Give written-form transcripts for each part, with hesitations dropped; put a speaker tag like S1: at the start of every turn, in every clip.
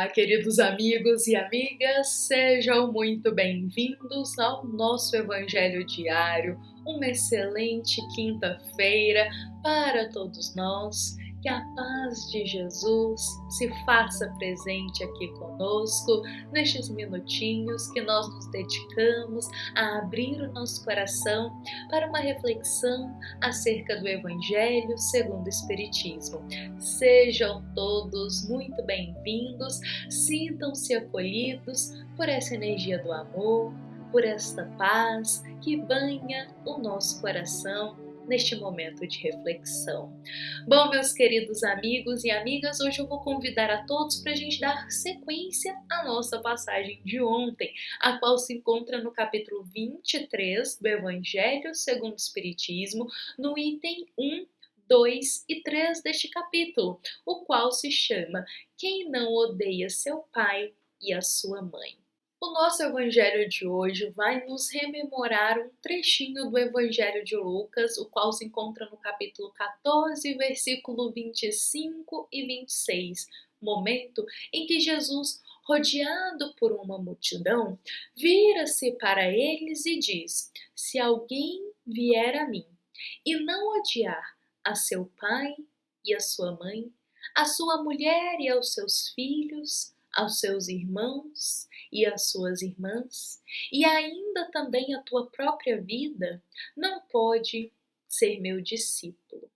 S1: Olá, queridos amigos e amigas, sejam muito bem-vindos ao nosso Evangelho Diário. Uma excelente quinta-feira para todos nós. Que a paz de Jesus se faça presente aqui conosco, nestes minutinhos que nós nos dedicamos a abrir o nosso coração para uma reflexão acerca do Evangelho segundo o Espiritismo. Sejam todos muito bem-vindos, sintam-se acolhidos por essa energia do amor, por esta paz que banha o nosso coração neste momento de reflexão. Bom, meus queridos amigos e amigas, hoje eu vou convidar a todos para a gente dar sequência à nossa passagem de ontem, a qual se encontra no capítulo 23 do Evangelho segundo o Espiritismo, no item 1, 2 e 3 deste capítulo, o qual se chama Quem não odeia seu pai e a sua mãe. O nosso evangelho de hoje vai nos rememorar um trechinho do Evangelho de Lucas, o qual se encontra no capítulo 14, versículo 25 e 26, momento em que Jesus, rodeado por uma multidão, vira-se para eles e diz: Se alguém vier a mim e não odiar a seu pai e a sua mãe, a sua mulher e aos seus filhos, aos seus irmãos e às suas irmãs, e ainda também a tua própria vida, não pode ser meu discípulo.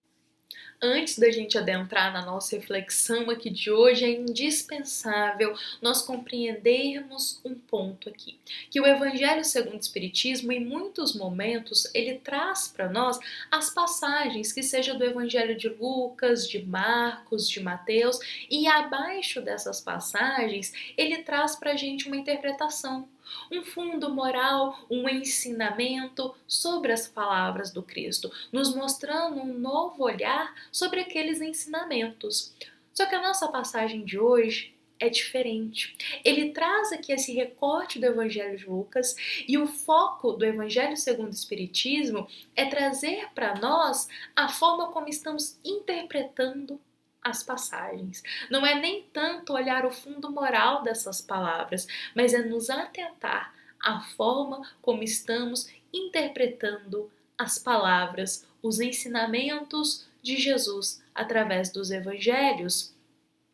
S1: Antes da gente adentrar na nossa reflexão aqui de hoje, é indispensável nós compreendermos um ponto aqui, que o Evangelho segundo o Espiritismo, em muitos momentos, ele traz para nós as passagens, que seja do Evangelho de Lucas, de Marcos, de Mateus, e abaixo dessas passagens, ele traz para a gente uma interpretação, um fundo moral, um ensinamento sobre as palavras do Cristo, nos mostrando um novo olhar sobre aqueles ensinamentos. Só que a nossa passagem de hoje é diferente. Ele traz aqui esse recorte do Evangelho de Lucas e o foco do Evangelho segundo o Espiritismo é trazer para nós a forma como estamos interpretando as passagens. Não é nem tanto olhar o fundo moral dessas palavras, mas é nos atentar à forma como estamos interpretando as palavras, os ensinamentos de Jesus através dos evangelhos.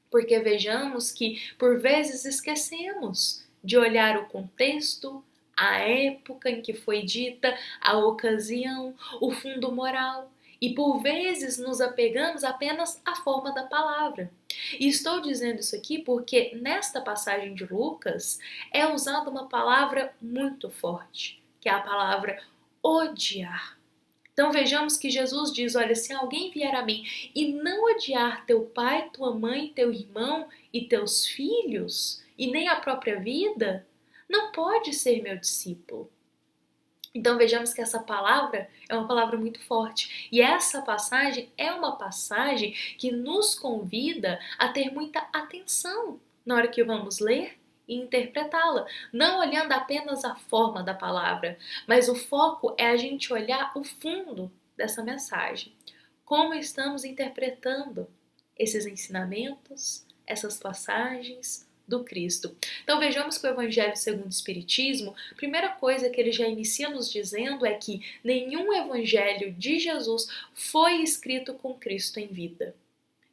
S1: Porque vejamos que por vezes esquecemos de olhar o contexto, a época em que foi dita, a ocasião, o fundo moral. E por vezes nos apegamos apenas à forma da palavra. E estou dizendo isso aqui porque nesta passagem de Lucas é usada uma palavra muito forte, que é a palavra odiar. Então vejamos que Jesus diz, olha, se alguém vier a mim e não odiar teu pai, tua mãe, teu irmão e teus filhos, e nem a própria vida, não pode ser meu discípulo. Então vejamos que essa palavra é uma palavra muito forte. E essa passagem é uma passagem que nos convida a ter muita atenção na hora que vamos ler e interpretá-la. Não olhando apenas a forma da palavra, mas o foco é a gente olhar o fundo dessa mensagem. Como estamos interpretando esses ensinamentos, essas passagens do Cristo. Então vejamos que o Evangelho segundo o Espiritismo, a primeira coisa que ele já inicia nos dizendo é que nenhum Evangelho de Jesus foi escrito com Cristo em vida.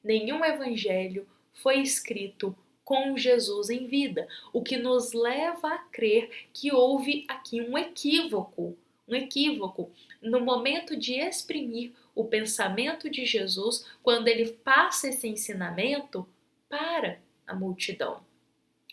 S1: Nenhum Evangelho foi escrito com Jesus em vida, o que nos leva a crer que houve aqui um equívoco no momento de exprimir o pensamento de Jesus, quando ele passa esse ensinamento para a multidão.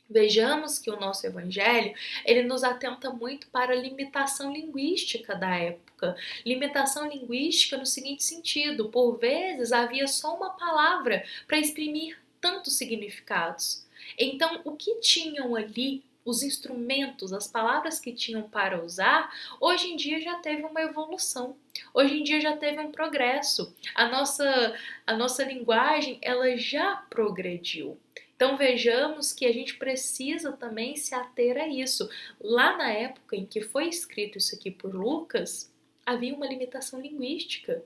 S1: Vejamos que o nosso evangelho, ele nos atenta muito para a limitação linguística da época. Limitação linguística no seguinte sentido, por vezes havia só uma palavra para exprimir tantos significados. Então, o que tinham ali, os instrumentos, as palavras que tinham para usar, hoje em dia já teve uma evolução. Hoje em dia já teve um progresso. A nossa linguagem, ela já progrediu. Então vejamos que a gente precisa também se ater a isso. Lá na época em que foi escrito isso aqui por Lucas, havia uma limitação linguística.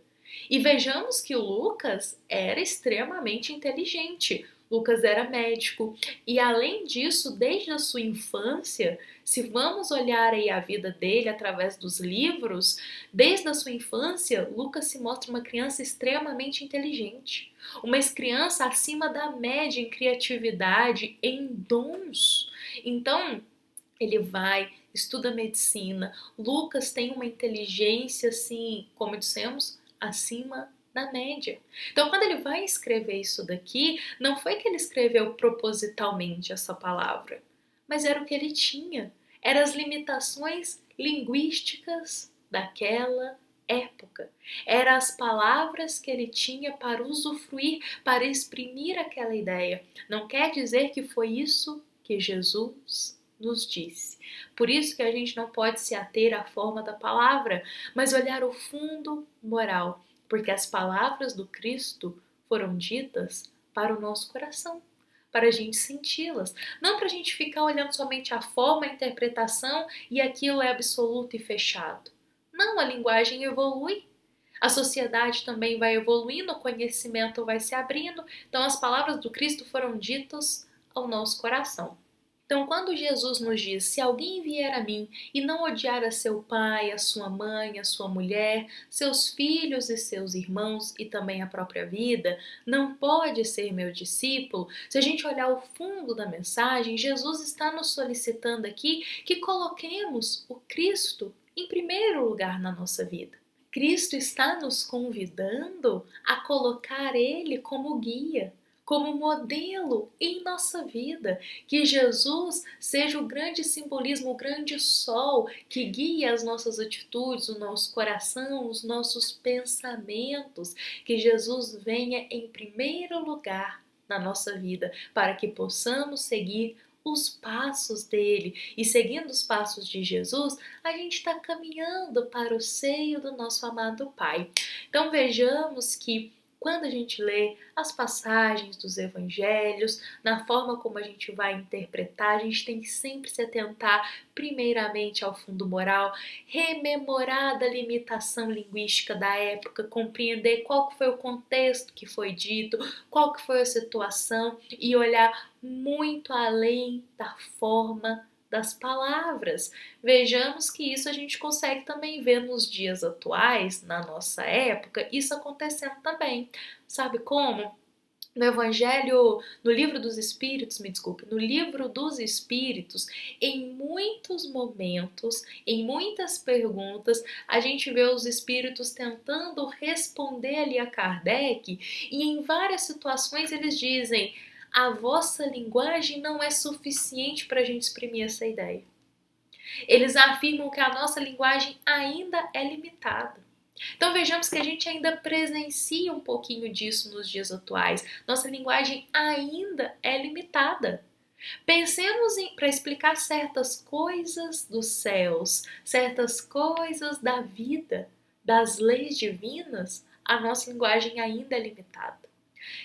S1: E vejamos que o Lucas era extremamente inteligente. Lucas era médico e, além disso, desde a sua infância, se vamos olhar aí a vida dele através dos livros, desde a sua infância, Lucas se mostra uma criança extremamente inteligente, uma criança acima da média em criatividade, em dons. Então, ele vai, estuda medicina. Lucas tem uma inteligência, assim, como dissemos, acima da média. Então, quando ele vai escrever isso daqui, não foi que ele escreveu propositalmente essa palavra, mas era o que ele tinha. Eram as limitações linguísticas daquela época. Eram as palavras que ele tinha para usufruir, para exprimir aquela ideia. Não quer dizer que foi isso que Jesus nos disse. Por isso que a gente não pode se ater à forma da palavra, mas olhar o fundo moral, porque as palavras do Cristo foram ditas para o nosso coração, para a gente senti-las, não para a gente ficar olhando somente a forma, a interpretação e aquilo é absoluto e fechado. Não, a linguagem evolui. A sociedade também vai evoluindo, o conhecimento vai se abrindo, então as palavras do Cristo foram ditas ao nosso coração. Então, quando Jesus nos diz, se alguém vier a mim e não odiar a seu pai, a sua mãe, a sua mulher, seus filhos e seus irmãos e também a própria vida, não pode ser meu discípulo. Se a gente olhar o fundo da mensagem, Jesus está nos solicitando aqui que coloquemos o Cristo em primeiro lugar na nossa vida. Cristo está nos convidando a colocar Ele como guia, como modelo em nossa vida. Que Jesus seja o grande simbolismo, o grande sol que guia as nossas atitudes, o nosso coração, os nossos pensamentos. Que Jesus venha em primeiro lugar na nossa vida, para que possamos seguir os passos dele. E seguindo os passos de Jesus, a gente está caminhando para o seio do nosso amado Pai. Então vejamos que quando a gente lê as passagens dos evangelhos, na forma como a gente vai interpretar, a gente tem que sempre se atentar primeiramente ao fundo moral, rememorar da limitação linguística da época, compreender qual foi o contexto que foi dito, qual que foi a situação e olhar muito além da forma das palavras. Vejamos que isso a gente consegue também ver nos dias atuais, na nossa época, isso acontecendo também. Sabe como? No Evangelho, no Livro dos Espíritos, me desculpe, no Livro dos Espíritos, em muitos momentos, em muitas perguntas, a gente vê os espíritos tentando responder ali a Kardec e em várias situações eles dizem: a vossa linguagem não é suficiente para a gente exprimir essa ideia. Eles afirmam que a nossa linguagem ainda é limitada. Então vejamos que a gente ainda presencia um pouquinho disso nos dias atuais. Nossa linguagem ainda é limitada. Pensemos para explicar certas coisas dos céus, certas coisas da vida, das leis divinas, a nossa linguagem ainda é limitada.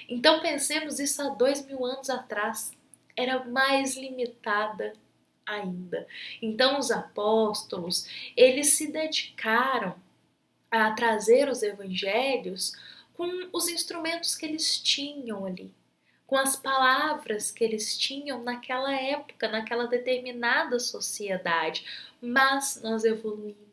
S1: Então pensemos isso há 2000 anos atrás, era mais limitada ainda. Então os apóstolos, eles se dedicaram a trazer os evangelhos com os instrumentos que eles tinham ali, com as palavras que eles tinham naquela época, naquela determinada sociedade. Mas nós evoluímos,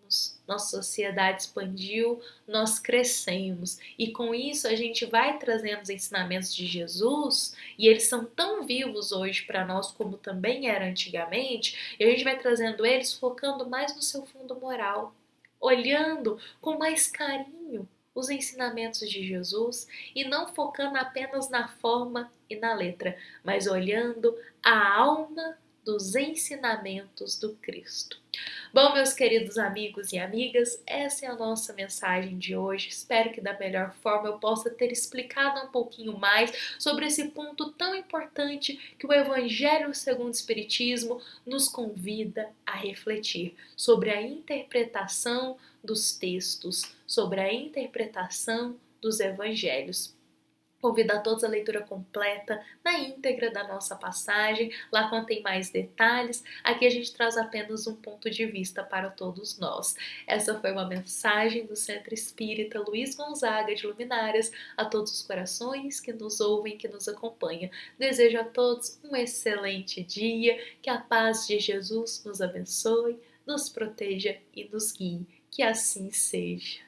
S1: nossa sociedade expandiu, nós crescemos e com isso a gente vai trazendo os ensinamentos de Jesus e eles são tão vivos hoje para nós como também era antigamente, e a gente vai trazendo eles focando mais no seu fundo moral, olhando com mais carinho os ensinamentos de Jesus e não focando apenas na forma e na letra, mas olhando a alma dos ensinamentos do Cristo. Bom, meus queridos amigos e amigas, essa é a nossa mensagem de hoje. Espero que da melhor forma eu possa ter explicado um pouquinho mais sobre esse ponto tão importante que o Evangelho segundo o Espiritismo nos convida a refletir sobre a interpretação dos textos, sobre a interpretação dos evangelhos. Convido a todos a leitura completa, na íntegra da nossa passagem. Lá contém mais detalhes. Aqui a gente traz apenas um ponto de vista para todos nós. Essa foi uma mensagem do Centro Espírita Luiz Gonzaga de Luminárias a todos os corações que nos ouvem, que nos acompanham. Desejo a todos um excelente dia, que a paz de Jesus nos abençoe, nos proteja e nos guie. Que assim seja.